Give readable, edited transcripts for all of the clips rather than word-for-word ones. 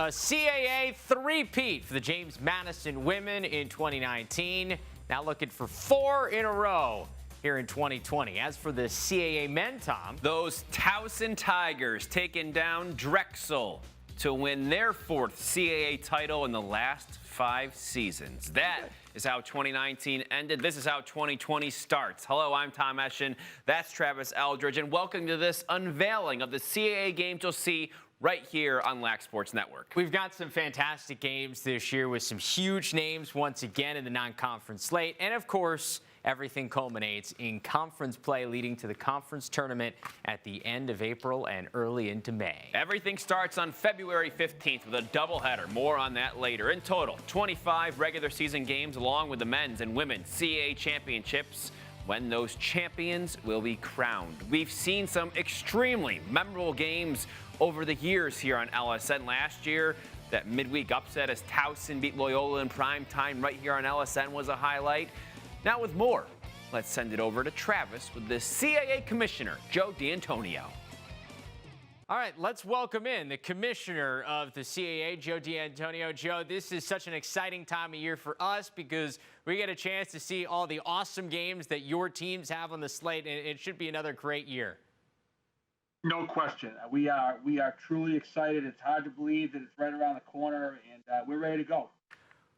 A CAA three-peat for the James Madison women in 2019. Now looking for 4 in a row here in 2020. As for the CAA men, Tom. Those TOWSON Tigers taking down Drexel to win their 4th CAA title in the last 5 seasons. That is how 2019 ended. This is how 2020 starts. Hello, I'm Tom Eschen. That's Travis Eldridge, and welcome to this unveiling of the CAA games you'll see right here on LAC Sports Network. We've got some fantastic games this year with some huge names once again in the non-conference slate. And of course, everything culminates in conference play leading to the conference tournament at the end of April and early into May. Everything starts on February 15th with a doubleheader. More on that later. In total, 25 regular season games along with the men's and women's CAA championships, when those champions will be crowned. We've seen some extremely memorable games over the years here on LSN. Last year, that midweek upset as TOWSON beat Loyola in prime time right here on LSN was a highlight. Now with more, let's send it over to Travis with the CAA Commissioner, Joe D'Antonio. All right, let's welcome in the commissioner of the CAA, Joe D'Antonio. Joe, this is such an exciting time of year for us because we get a chance to see all the awesome games that your teams have on the slate, and it should be another great year. No question. We are truly excited. It's hard to believe that it's right around the corner, and we're ready to go.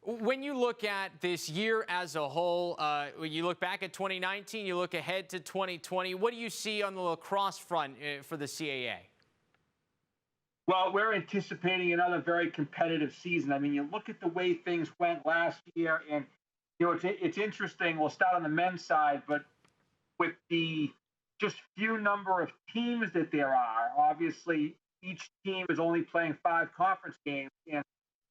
When you look at this year as a whole, when you look back at 2019, you look ahead to 2020, what do you see on the lacrosse front for the CAA? Well, we're anticipating another very competitive season. I mean, you look at the way things went last year, and it's interesting. We'll start on the men's side, but with the just few number of teams that there are, obviously each team is only playing 5 conference games, and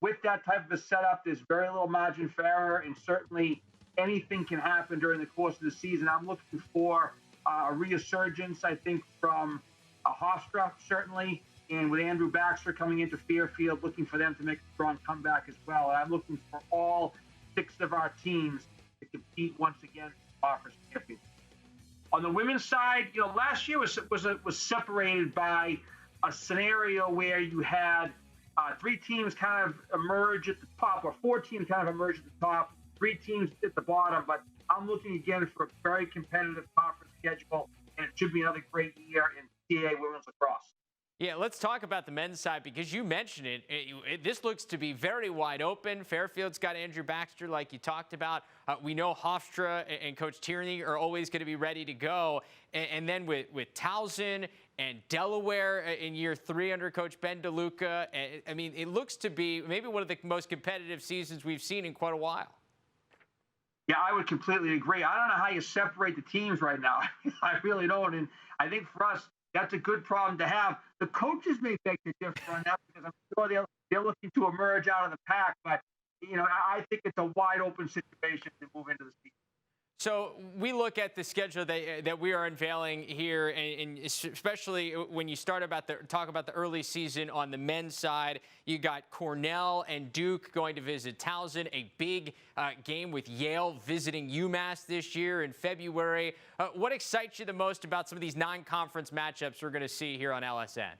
with that type of a setup, there's very little margin for error, and certainly anything can happen during the course of the season. I'm looking for a resurgence, I think, from Hofstra, certainly, and with Andrew Baxter coming into Fairfield, looking for them to make a strong comeback as well. And I'm looking for all 6 of our teams to compete once again for conference championship. On the women's side, last year was separated by a scenario where you had 3 teams kind of emerge at the top, or 4 teams kind of emerge at the top, 3 teams at the bottom. But I'm looking again for a very competitive conference schedule, and it should be another great year in CAA women's lacrosse. Yeah, let's talk about the men's side because you mentioned it. This looks to be very wide open. Fairfield's got Andrew Baxter, like you talked about. We know Hofstra and Coach Tierney are always going to be ready to go. And then with TOWSON and Delaware in year 3 under Coach Ben DeLuca, I mean, it looks to be maybe one of the most competitive seasons we've seen in quite a while. Yeah, I would completely agree. I don't know how you separate the teams right now. I really don't. And I think for us, that's a good problem to have. The coaches may make the difference on that because I'm sure they're looking to emerge out of the pack. But, I think it's a wide open situation to move into the season. So we look at the schedule that we are unveiling here, and especially when you talk about the early season on the men's side, you got Cornell and Duke going to visit TOWSON, a big game with Yale visiting UMass this year in February. What excites you the most about some of these non-conference matchups we're going to see here on LSN?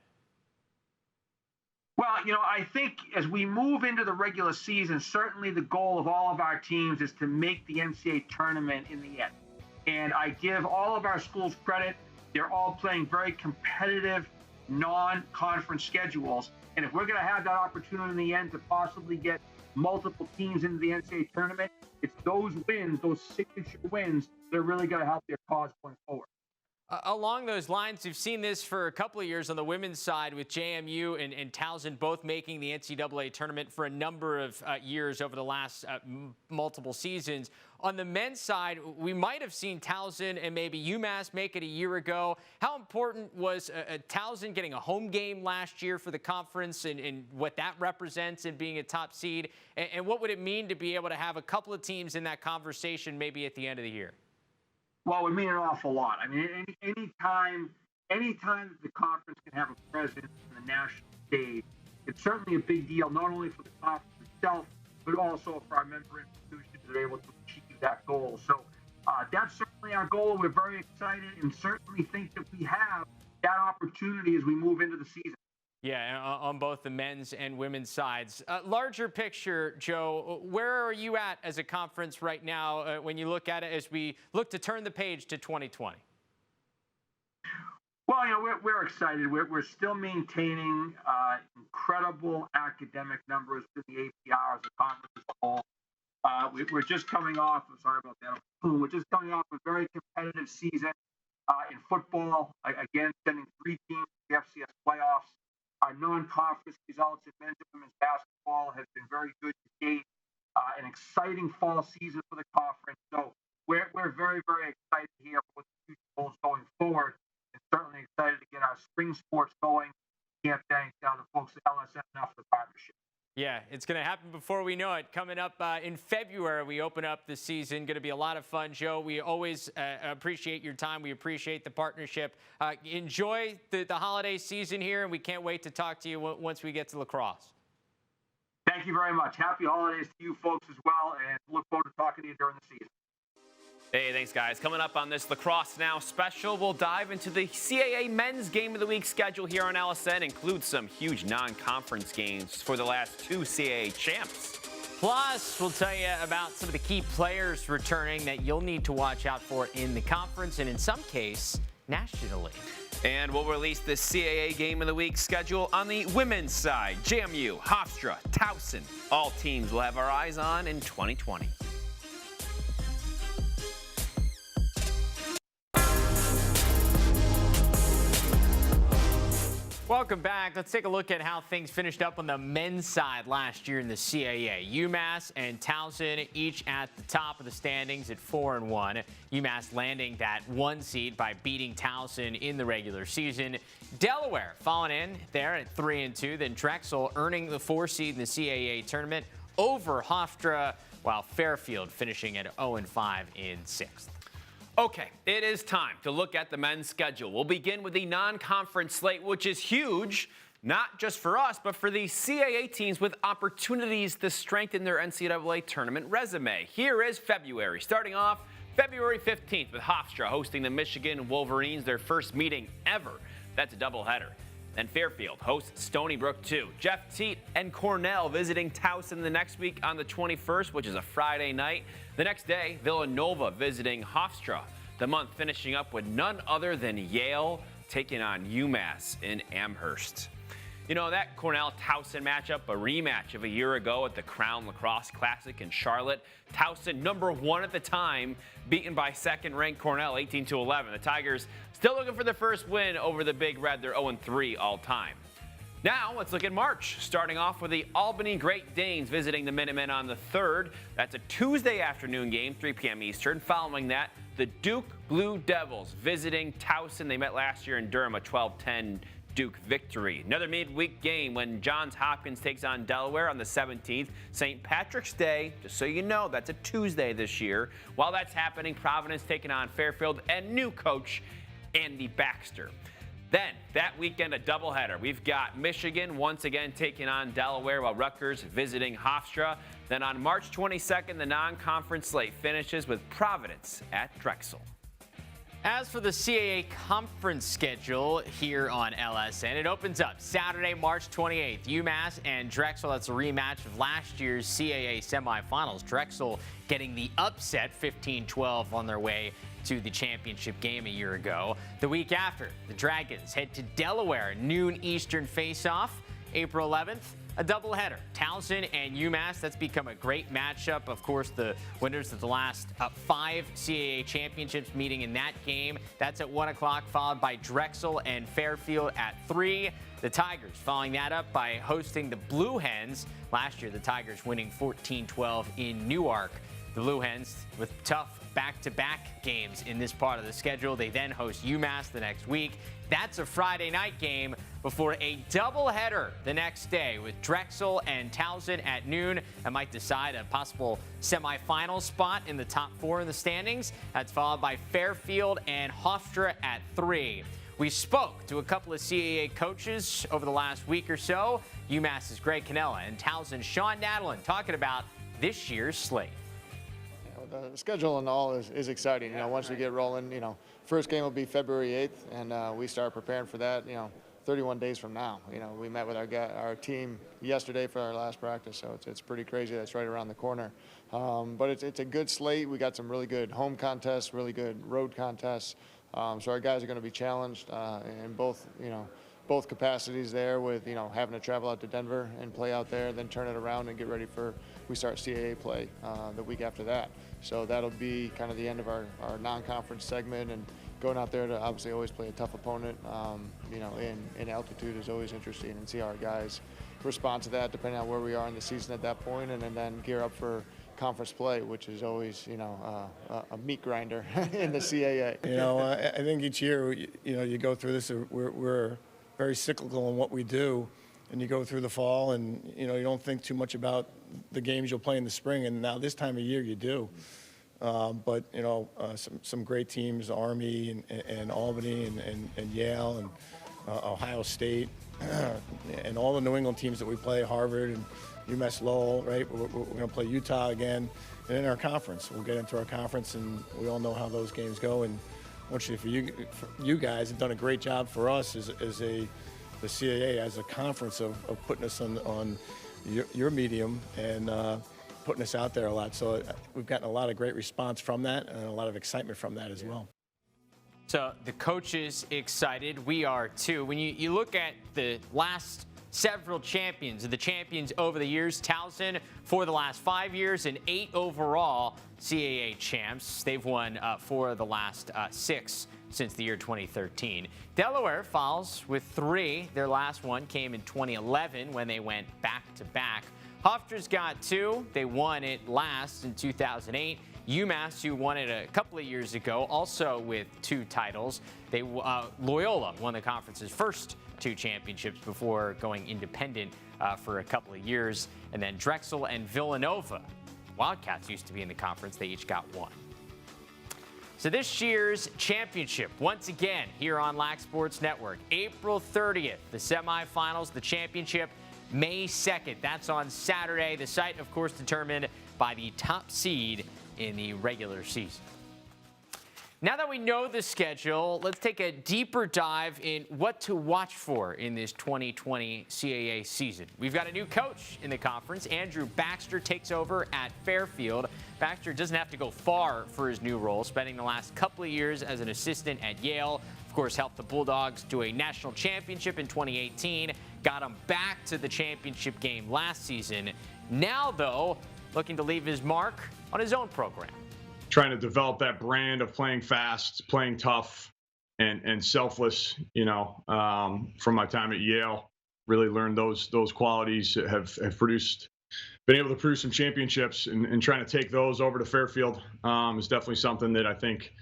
Well, I think as we move into the regular season, certainly the goal of all of our teams is to make the NCAA tournament in the end. And I give all of our schools credit. They're all playing very competitive non-conference schedules. And if we're going to have that opportunity in the end to possibly get multiple teams into the NCAA tournament, it's those wins, those signature wins, that are really going to help their cause going forward. Along those lines, we've seen this for a couple of years on the women's side with JMU and TOWSON both making the NCAA tournament for a number of years over the last multiple seasons. On the men's side, we might have seen TOWSON and maybe UMass make it a year ago. How important was TOWSON getting a home game last year for the conference and what that represents in being a top seed? And what would it mean to be able to have a couple of teams in that conversation maybe at the end of the year? Well, it would mean an awful lot. I mean, anytime that the conference can have a presence on the national stage, it's certainly a big deal, not only for the conference itself, but also for our member institutions that are able to achieve that goal. So that's certainly our goal. We're very excited and certainly think that we have that opportunity as we move into the season. Yeah, on both the men's and women's sides. Larger picture, Joe, where are you at as a conference right now when you look at it as we look to turn the page to 2020? Well, we're excited. We're still maintaining incredible academic numbers for the APR as a conference as a whole. We're just coming off, I'm sorry about that, we're just coming off a very competitive season in football. Again, sending 3 teams to the FCS playoffs. Our non-conference results in men's and women's basketball have been very good to date. An exciting fall season for the conference. So we're very, very excited here for what the future holds going forward. And certainly excited to get our spring sports going. Can't thank the folks at LSN enough for the partnership. Yeah, it's going to happen before we know it. Coming up in February, we open up the season. Going to be a lot of fun, Joe. We always appreciate your time. We appreciate the partnership. Enjoy the holiday season here, and we can't wait to talk to you once we get to Lacrosse. Thank you very much. Happy holidays to you folks as well, and look forward to talking to you during the season. Hey, thanks, guys. Coming up on this Lacrosse Now special, we'll dive into the CAA Men's Game of the Week schedule here on LSN, include some huge non-conference games for the last 2 CAA champs. Plus, we'll tell you about some of the key players returning that you'll need to watch out for in the conference and, in some case, nationally. And we'll release the CAA Game of the Week schedule on the women's side. JMU, Hofstra, Towson, all teams will have our eyes on in 2020. Welcome back. Let's take a look at how things finished up on the men's side last year in the CAA. UMass and Towson each at the top of the standings at 4-1. UMass landing that 1 seed by beating Towson in the regular season. Delaware falling in there at 3-2. Then Drexel earning the 4 seed in the CAA tournament over Hofstra, while Fairfield finishing at 0-5 in 6th. Okay, it is time to look at the men's schedule. We'll begin with the non-conference slate, which is huge, not just for us, but for the CAA teams with opportunities to strengthen their NCAA tournament resume. Here is February, starting off February 15th with Hofstra hosting the Michigan Wolverines, their first meeting ever. That's a doubleheader. Then Fairfield hosts Stony Brook 2. Jeff Teat and Cornell visiting Towson the next week on the 21st, which is a Friday night. The next day, Villanova visiting Hofstra. The month finishing up with none other than Yale taking on UMass in Amherst. You know, that Cornell-Towson matchup, a rematch of a year ago at the Crown Lacrosse Classic in Charlotte. Towson, #1 at the time, beaten by second-ranked Cornell, 18-11. The Tigers still looking for their first win over the Big Red. They're 0-3 all-time. Now, let's look at March, starting off with the Albany Great Danes visiting the Minutemen on the 3rd. That's a Tuesday afternoon game, 3 p.m. Eastern. Following that, the Duke Blue Devils visiting Towson. They met last year in Durham, a 12-10 Duke victory. Another midweek game when Johns Hopkins takes on Delaware on the 17th. St. Patrick's Day, just so you know, that's a Tuesday this year. While that's happening, Providence taking on Fairfield and new coach Andy Baxter. Then, that weekend, a doubleheader. We've got Michigan once again taking on Delaware, while Rutgers visiting Hofstra. Then on March 22nd, the non-conference slate finishes with Providence at Drexel. As for the CAA conference schedule here on LSN, it opens up Saturday, March 28th. UMass and Drexel, that's a rematch of last year's CAA semifinals. Drexel getting the upset, 15-12 on their way to the championship game a year ago. The week after, the Dragons head to Delaware, noon Eastern face-off. April 11th, a doubleheader. Towson and UMass, that's become a great matchup. Of course, the winners of the last 5 CAA championships meeting in that game. That's at 1 o'clock, followed by Drexel and Fairfield at 3. The Tigers following that up by hosting the Blue Hens. Last year, the Tigers winning 14-12 in Newark. The Blue Hens with tough back-to-back games in this part of the schedule. They then host UMass the next week. That's a Friday night game before a doubleheader the next day with Drexel and Towson at noon. That might decide a possible semifinal spot in the top 4 in the standings. That's followed by Fairfield and Hofstra at 3. We spoke to a couple of CAA coaches over the last week or so. UMass's Greg Cannella and Towson's Sean Nadlin talking about this year's slate. The schedule and all is exciting. You know, once we get rolling, you know, first game will be February 8th, and we start preparing for that, you know, 31 days from now. You know, we met with our team yesterday for our last practice, so it's pretty crazy. That's right around the corner. But it's a good slate. We got some really good home contests, really good road contests. So our guys are going to be challenged in both capacities there, with having to travel out to Denver and play out there, then turn it around and get ready for, we start CAA play the week after that. So that'll be kind of the end of our non-conference segment, and going out there to obviously always play a tough opponent, in altitude is always interesting, and see how our guys respond to that depending on where we are in the season at that point, and then gear up for conference play, which is always, a meat grinder in the CAA. I think each year, you go through this. We're very cyclical in what we do, and you go through the fall, and you don't think too much about the games you'll play in the spring. And now this time of year, you do. But some great teams, Army and Albany and Yale and Ohio State, and all the New England teams that we play, Harvard and UMass Lowell, right? We're going to play Utah again, and in our conference. We'll get into our conference, and we all know how those games go. And fortunately for you guys have done a great job for us as the CAA, as a conference, of putting us on your medium and putting us out there a lot. So we've gotten a lot of great response from that, and a lot of excitement from that as well. So the coaches excited. We are too. When you look at the last several champions, the champions over the years, Towson for the last 5 years and 8 overall CAA champs. They've won 4 of the last 6 since the year 2013. Delaware follows with 3. Their last one came in 2011 when they went back-to-back. Hofstra's got 2. They won it last in 2008. UMass, who won it a couple of years ago, also with 2 titles. Loyola won the conference's first 2 championships before going independent for a couple of years. And then Drexel and Villanova, Wildcats, used to be in the conference. They each got 1. So this year's championship, once again, here on Lac Sports Network, April 30th, the semifinals, the championship, May 2nd. That's on Saturday. The site, of course, determined by the top seed in the regular season. Now that we know the schedule, let's take a deeper dive in what to watch for in this 2020 CAA season. We've got a new coach in the conference. Andrew Baxter takes over at Fairfield. Baxter doesn't have to go far for his new role, spending the last couple of years as an assistant at Yale. Of course, helped the Bulldogs to a national championship in 2018, got them back to the championship game last season. Now, though, looking to leave his mark on his own program. Trying to develop that brand of playing fast, playing tough, and selfless. From my time at Yale, really learned those qualities. Have been able to produce some championships, and trying to take those over to Fairfield is definitely something that I think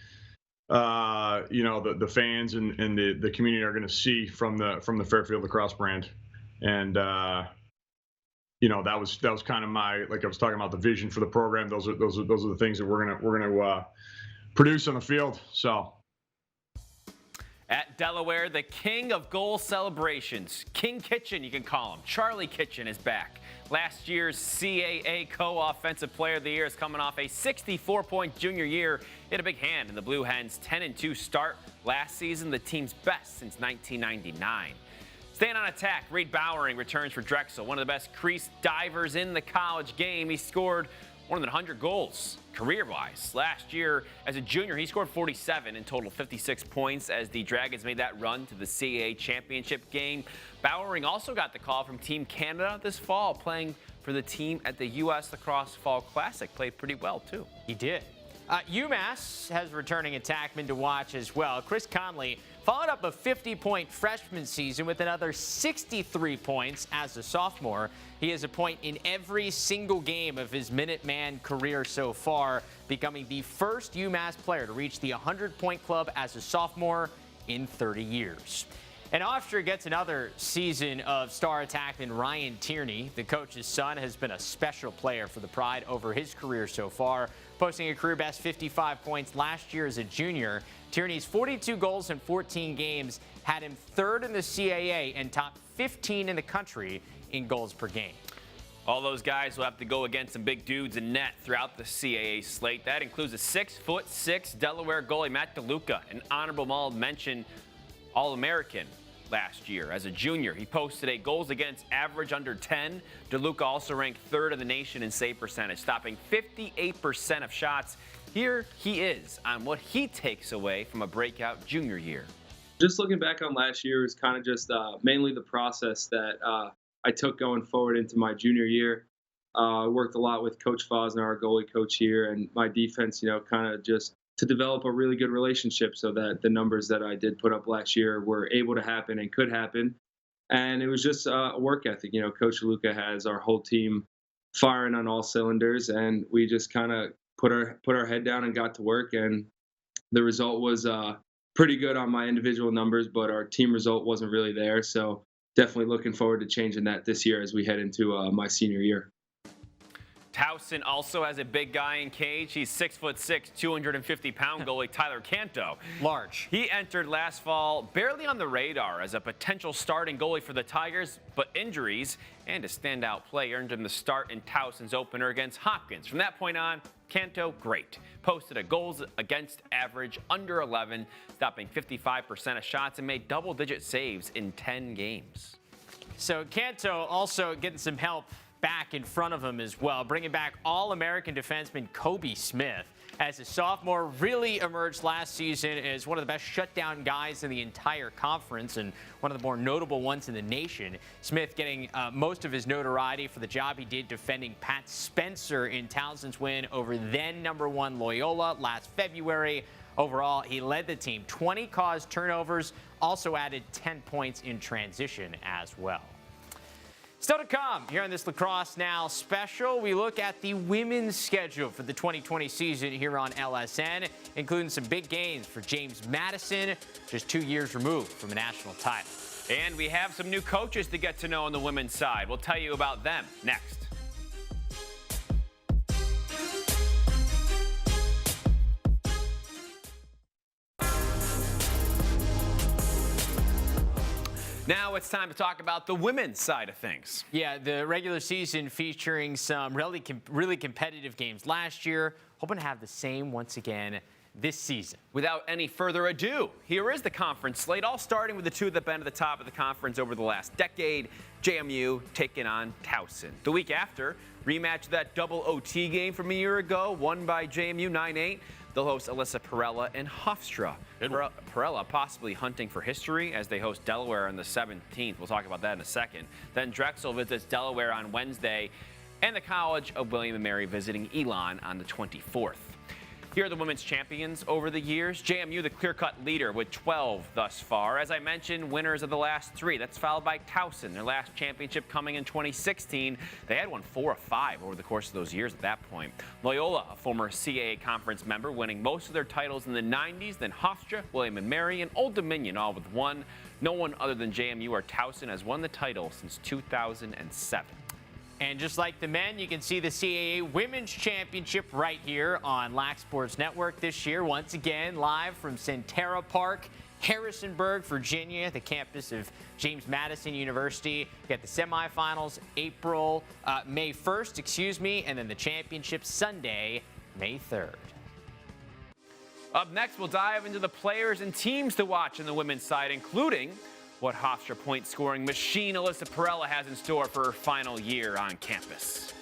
the fans and the community are going to see from the Fairfield Lacrosse brand. And that was kind of my, like I was talking about, the vision for the program. Those are the things that we're gonna produce on the field. So at Delaware, the king of goal celebrations, King Kitchen, you can call him. Charlie Kitchen is back. Last year's CAA Co-Offensive Player of the Year is coming off a 64-point junior year. He had a big hand in the Blue Hens' 10-2 start last season, the team's best since 1999. Staying on attack, Reed Bowering returns for Drexel, one of the best crease divers in the college game. He scored more than 100 goals career-wise. Last year, as a junior, he scored 47 in total, 56 points as the Dragons made that run to the CAA championship game. Bowering also got the call from Team Canada this fall, playing for the team at the U.S. Lacrosse Fall Classic. Played pretty well, too. He did. UMass has returning attackman to watch as well. Chris Conley followed up a 50-point freshman season with another 63 points as a sophomore. He has a point in every single game of his Minuteman career so far, becoming the first UMass player to reach the 100-point club as a sophomore in 30 years. And Hofstra gets another season of star attackman Ryan Tierney. The coach's son has been a special player for the Pride over his career so far, posting a career-best 55 points last year as a junior. Tierney's 42 goals in 14 games had him 3rd in the CAA and top 15 in the country in goals per game. All those guys will have to go against some big dudes in net throughout the CAA slate. That includes a 6'6" Delaware goalie, Matt DeLuca, an honorable mention All-American last year. As a junior, he posted a goals against average under 10. DELUCA also ranked 3rd in the nation in save percentage, stopping 58% of shots. Here he is on what he takes away from a breakout junior year. Just looking back on last year was kind of just mainly the process that I took going forward into my junior year. I worked a lot with Coach Fosner, our goalie coach here, and my defense, kind of just to develop a really good relationship so that the numbers that I did put up last year were able to happen and could happen. And it was just a work ethic. Coach DeLuca has our whole team firing on all cylinders, and we just kind of put our head down and got to work. And the result was pretty good on my individual numbers, but our team result wasn't really there. So definitely looking forward to changing that this year as we head into my senior year. TOWSON also has a big guy in cage. He's 6'6", 250-pound goalie Tyler Canto. Large. He entered last fall barely on the radar as a potential starting goalie for the Tigers, but injuries and a standout play earned him the start in TOWSON's opener against Hopkins. From that point on, Canto, great. Posted a goals against average under 11, stopping 55% of shots and made double-digit saves in 10 games. So Canto also getting some help back in front of him as well, bringing back All-American defenseman Kobe Smith. As a sophomore, really emerged last season as one of the best shutdown guys in the entire conference and one of the more notable ones in the nation. Smith getting most of his notoriety for the job he did defending Pat Spencer in TOWSON's win over then #1 Loyola last February. Overall, he led the team, 20 caused turnovers, also added 10 points in transition as well. Still to come here on this Lacrosse Now special, we look at the women's schedule for the 2020 season here on LSN, including some big games for James Madison, just 2 years removed from a national title. And we have some new coaches to get to know on the women's side. We'll tell you about them next. Now it's time to talk about the women's side of things. Yeah, the regular season featuring some really competitive games last year. Hoping to have the same once again this season. Without any further ado, here is the conference slate, all starting with the two that have been at the top of the conference over the last decade. JMU taking on TOWSON. The week after, rematch that double OT game from a year ago, won by JMU 9-8. They'll host Alyssa Perella and Hofstra. Perella possibly hunting for history as they host Delaware on the 17th. We'll talk about that in a second. Then Drexel visits Delaware on Wednesday, and the College of William & Mary visiting Elon on the 24th. Here are the women's champions over the years. JMU, the clear-cut leader with 12 thus far. As I mentioned, winners of the last 3. That's followed by TOWSON, their last championship coming in 2016. They had won 4 of 5 over the course of those years at that point. Loyola, a former CAA conference member, winning most of their titles in the 90s. Then Hofstra, William & Mary, and Old Dominion, all with 1. No one other than JMU or TOWSON has won the title since 2007. And just like the men, you can see the CAA Women's Championship right here on LAC Sports Network this year. Once again, live from Centera Park, Harrisonburg, Virginia, the campus of James Madison University. You got the semifinals May 1st, and then the championship Sunday, May 3rd. Up next, we'll dive into the players and teams to watch on the women's side, including what Hofstra point-scoring machine Alyssa Perella has in store for her final year on campus.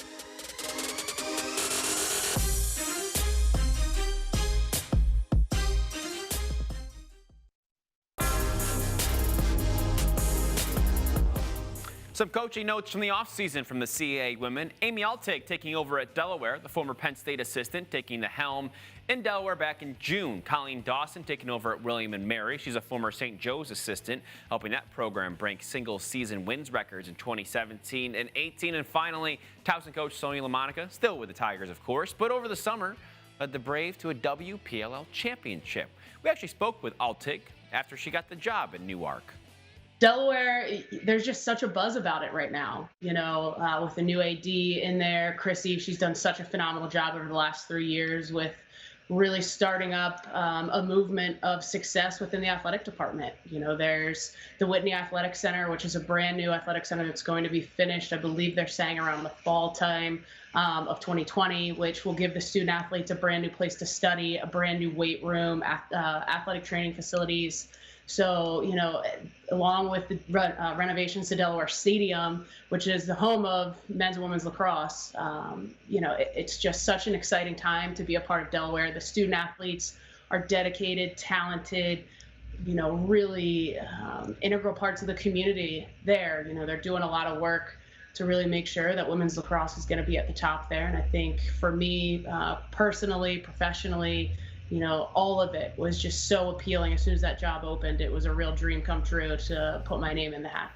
Some coaching notes from the offseason from the CAA women. Amy Altig taking over at Delaware, the former Penn State assistant taking the helm in Delaware back in June. Colleen Dawson taking over at William & Mary. She's a former St. Joe's assistant, helping that program break single-season wins records in 2017 and 18. And finally, TOWSON coach Sonia LaMonica, still with the Tigers, of course, but over the summer, led the Brave to a WPLL championship. We actually spoke with Altig after she got the job in Newark. Delaware, there's just such a buzz about it right now, with the new AD in there. Chrissy, she's done such a phenomenal job over the last 3 years with really starting up a movement of success within the athletic department. There's the Whitney Athletic Center, which is a brand new athletic center that's going to be finished. I believe they're saying around the fall time. of 2020, which will give the student athletes a brand new place to study, a brand new weight room, athletic training facilities. So, you know, along with the renovations to Delaware Stadium, which is the home of men's and women's lacrosse, you know, it's just such an exciting time to be a part of Delaware. The student athletes are dedicated, talented, you know, really integral parts of the community there. You know, they're doing a lot of work to really make sure that women's lacrosse is going to be at the top there. And I think for me, personally, professionally, you know, all of it was just so appealing. As soon as that job opened, it was a real dream come true to put my name in the hat.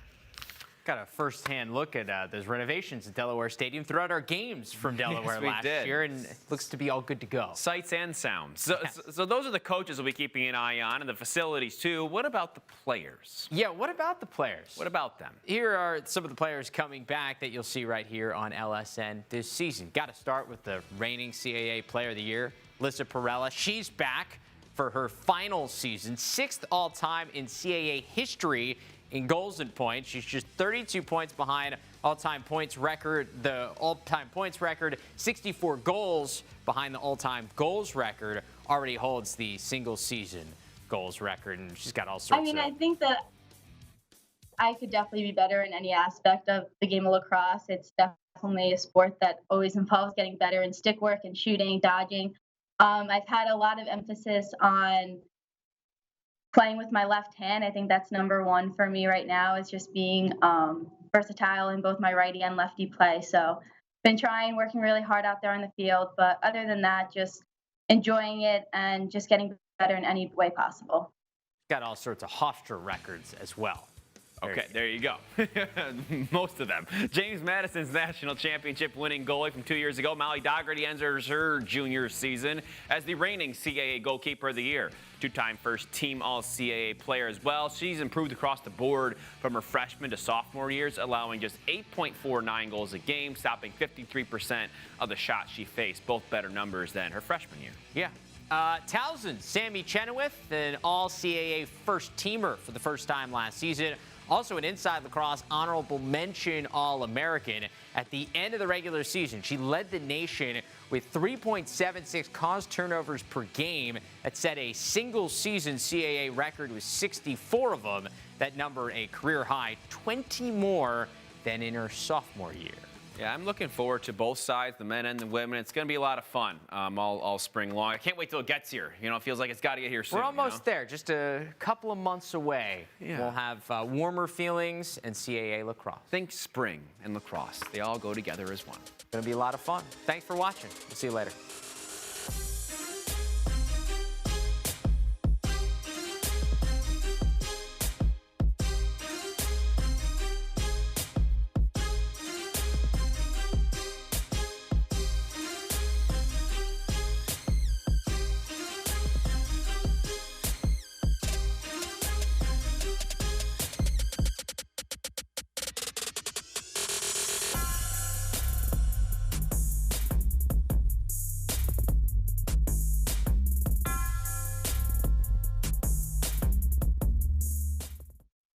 Got a first-hand look at those renovations at Delaware Stadium throughout our games from Delaware last year, and it looks to be all good to go. Sights and sounds. So those are the coaches we'll be keeping an eye on, and the facilities too. What about the players? Yeah, what about the players? What about them? Here are some of the players coming back that you'll see right here on LSN this season. Got to start with the reigning CAA Player of the Year, Lissa Perella. She's back for her final season, 6th all-time in CAA history in goals and points. She's just 32 points behind all-time points record, the all-time points record, 64 goals behind the all-time goals record, already holds the single-season goals record, and she's got all sorts of... I think that I could definitely be better in any aspect of the game of lacrosse. It's definitely a sport that always involves getting better in stick work and shooting, dodging. I've had a lot of emphasis on playing with my left hand. I think that's number one for me right now, is just being versatile in both my righty and lefty play. So been working really hard out there on the field. But other than that, just enjoying it and just getting better in any way possible. Got all sorts of Hofstra records as well. Okay, there you go. Most of them. James Madison's national championship winning goalie from 2 years ago. Molly Dougherty enters her junior season as the reigning CAA goalkeeper of the year. Two-time first team All-CAA player as well. She's improved across the board from her freshman to sophomore years, allowing just 8.49 goals a game, stopping 53% of the shots she faced. Both better numbers than her freshman year. Yeah. TOWSON, Sammy Chenoweth, an All-CAA first teamer for the first time last season. Also an Inside Lacrosse honorable mention All-American. At the end of the regular season, she led the nation with 3.76 caused turnovers per game. That set a single-season CAA record with 64 of them. That number a career high, 20 more than in her sophomore year. Yeah, I'm looking forward to both sides, the men and the women. It's going to be a lot of fun all spring long. I can't wait till it gets here. You know, it feels like it's got to get here soon. We're almost there, just a couple of months away. Yeah. We'll have warmer feelings and CAA lacrosse. Think spring and lacrosse. They all go together as one. It's going to be a lot of fun. Thanks for watching. We'll see you later.